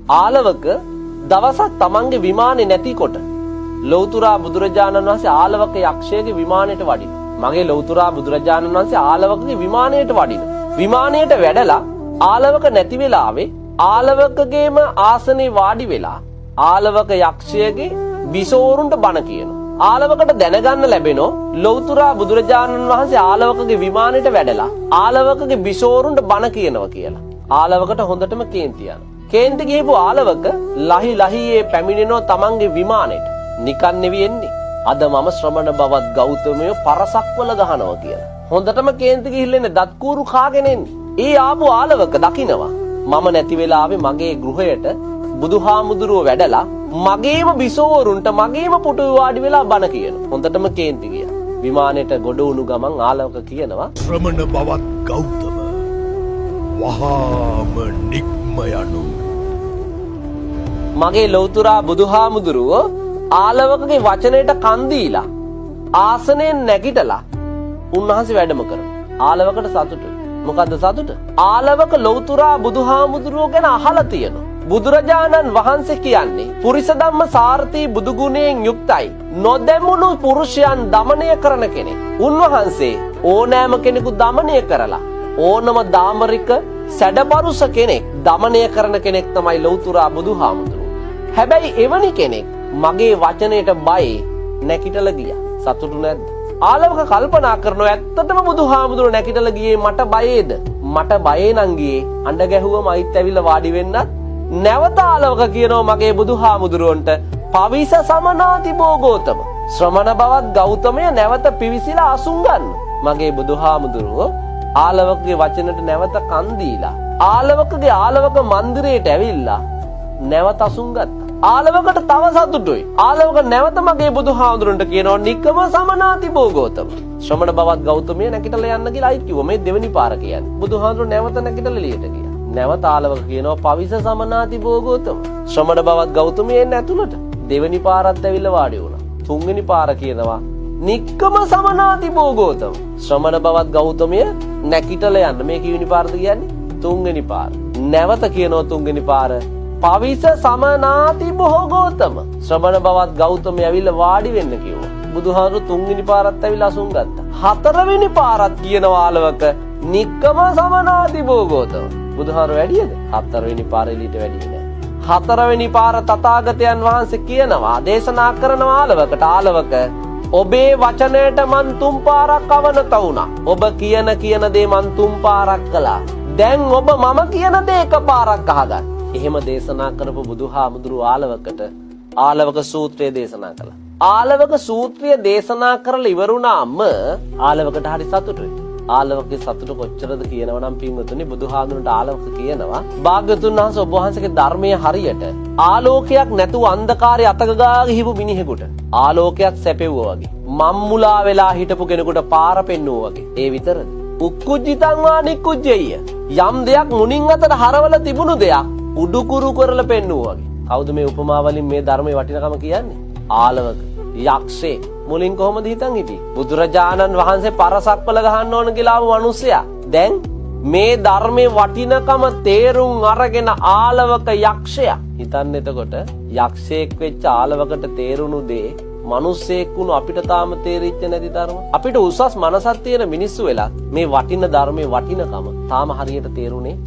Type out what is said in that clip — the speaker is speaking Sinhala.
ආලවක දවසක් තමන්ගේ විමානේ නැතිකොට ලෞතුරා බුදුරජාණන් වහන්සේ ආලවක යක්ෂයාගේ විමානයට වඩින. මගේ ලෞතුරා බුදුරජාණන් වහන්සේ ආලවකගේ විමානයට වඩින. විමානයට වැඩලා ආලවක නැති වෙලාවේ ආලවකගේම ආසනේ වාඩි වෙලා ආලවක යක්ෂයාගේ බිසෝරුන්ට බණ කියනවා. ආලවකට දැනගන්න ලැබෙනෝ ලෞතුරා බුදුරජාණන් වහන්සේ ආලවකගේ විමානයට වැඩලා ආලවකගේ බිසෝරුන්ට බණ කියනවා කියලා. ආලවකට හොඳටම කේන්ති යනවා. කේන්ති ගිහපු ආලවක ලහි ලහියේ පැමිණෙනවා තමන්ගේ විමානයට. නිකන් නෙවෙයි එන්නේ. අද මම ශ්‍රමණ බවත් ගෞතමයෝ පරසක්වල ගහනවා කියලා. හොඳටම කේන්ති ගිහිල්ලන්නේ දත් කූරු කාගෙන එන්නේ. ඒ ආපු ආලවක දකින්නවා මම නැති වෙලාවේ මගේ ගෘහයට බුදුහාමුදුරුව වැඩලා මගේම බිසෝවරුන්ට මගේම පුටුවේ වාඩි වෙලා බණ කියනවා. හොඳටම කේන්ති ගියා. විමානයට ගොඩ වුණු ගමන් ආලවක කියනවා ශ්‍රමණ බවත් ගෞතම වහාම නික්ම යනු. මගේ ලෞතුරා බුදුහාමුදුරුව ආලවකගේ වචනයට කන් දීලා ආසනයෙන් නැගිටලා උන්වහන්සේ වැඩම කරනවා. ආලවකට සතුටුයි. මොකද්ද සතුට? ආලවක ලෞතුරා බුදුහාමුදුරුව ගැන අහලා තියෙනවා. බුදුරජාණන් වහන්සේ කියන්නේ පුරිස ධම්ම සාරථී බුදු ගුණයෙන් යුක්තයි නොදැමුණු පුරුෂයන් দমনය කරන කෙනෙක්. උන්වහන්සේ ඕනෑම කෙනෙකු দমনය කරලා ඕනම දාමරික සැඩපරුස කෙනෙක් দমনය කරන කෙනෙක් තමයි ලෞතුරා බුදුහාමුදුරුව. හැබැයි එවැනි කෙනෙක් මගේ වචනයට බයි නැකිටලා ගියා. සතුටු නැද්ද? ආලවක කල්පනා කරනවා ඇත්තටම බුදුහාමුදුරුව නැකිටලා ගියේ මට බයේද? මට බයේ නම් ගියේ අඬ ගැහුවම අයිත් ඇවිල්ලා වාඩි වෙන්නත්. නැවත ආලවක කියනවා මගේ බුදුහාමුදුරුවන්ට පවිස සමනාති බෝගෝතම. ශ්‍රමණ බවත් ගෞතමය නැවත පිවිසිලා අසුන් ගන්න. මගේ බුදුහාමුදුරුව ආලවකගේ වචනට නැවත කන් දීලා ආලවකගේ ආලවක මන්දිරයට ඇවිල්ලා නැවත අසුන් ගත්තා. ආලවකට තව සතුටුයි. ආලවක නැවත මගේ බුදුහාමුදුරන්ට කියනවා නික්කම සමනාති බෝගෝතම. ශ්‍රමණ බවත් ගෞතමය නැගිටලා යන්න කියලා අයිත් කිව්වා. මේ දෙවෙනි පාර කියන්නේ. බුදුහාමුදුර නැවත නැගිටලා එළියට ගියා. නැවත ආලවක කියනවා පවිස සමනාති බෝගෝතම. ශ්‍රමණ බවත් ගෞතමය එන්න ඇතුළට. දෙවෙනි පාරත් ඇවිල්ලා වාඩි වුණා. තුන්වෙනි පාර කියනවා නික්කම සමනාති බෝගෝතම. ශ්‍රමණ බවත් ගෞතමය නැගිටලා යන්න. මේ කීවෙනි පාරද කියන්නේ? තුන්වෙනි පාර. නැවත කියනවා තුන්වෙනි පාර පවිස සමනාති බෝගෝතම. ශ්‍රමණ බවත් ගෞතමය ඇවිල්ලා වාඩි වෙන්න කිව්වා. බුදුහාමුදුරු තුන්වෙනි පාරත් ඇවිල්ලා අසුන් ගත්තා. හතරවෙනි පාරත් කියනවා ආලවක නික්කම සමනාති බෝගෝතම. බුදුහාමුදුරු වැඩියද? හතරවෙනි පාර එළියට වැඩියේ නෑ. හතරවෙනි පාර තථාගතයන් වහන්සේ කියනවා දේශනා කරනවා ආලවකට ආලවක ඔබේ වචනයට මන් තුන් පාරක් අවනත වුණා. ඔබ කියන දේ මන් තුන් පාරක් කළා. දැන් ඔබ මම කියන දේ එක පාරක් අහගන්න. එහෙම දේශනා කරපු බුදුහාමුදුරුවෝ ආලවකට ආලවක සූත්‍රය දේශනා කළා. ආලවක සූත්‍රය දේශනා කරලා ඉවරුණාම ආලවකට හරි සතුටුයි. ආලවකගේ සතුට කොච්චරද කියනවනම් පින්වතුනි බුදුහාමුදුරන්ට ආලවක කියනවා භාග්‍යවතුන් වහන්සේ ඔබ වහන්සේගේ ධර්මයේ හරියට ආලෝකයක් නැතුව අන්ධකාරය අතක ගා ගිහපු මිනිහෙකුට ආලෝකයක් සැපෙවුවා වගේ මම්මුලා වෙලා හිටපු කෙනෙකුට පාර පෙන්නුවා වගේ. ඒ විතරද? උක්කුජ්ජිතං වා නික්කුජ්ජය. යම් දෙයක් මුණින් අතට හරවල තිබුණු දෙයක් උඩුකුරු කරලා පෙන්නුවා වගේ. කවුද මේ උපමාවලින් මේ ධර්මයේ වටිනකම කියන්නේ? ආලවක යක්ෂේ. මුලින් කොහොමද හිතන් හිටියේ? බුදුරජාණන් වහන්සේ පරසක්වල ගහන්න ඕන කියලා ආව මිනිසයා. දැන් මේ ධර්මයේ වටිනකම තේරුම් අරගෙන ආලවක යක්ෂයා. හිතන්න එතකොට යක්ෂයෙක් වෙච්ච ආලවකට තේරුණු දේ මිනිස්සෙක් වුණු අපිට තාම තේරිච්ච නැති ධර්ම. අපිට උසස් මනසක් තියෙන මිනිස්සු වෙලා මේ වටින ධර්මයේ වටිනකම තාම හරියට තේරුනේ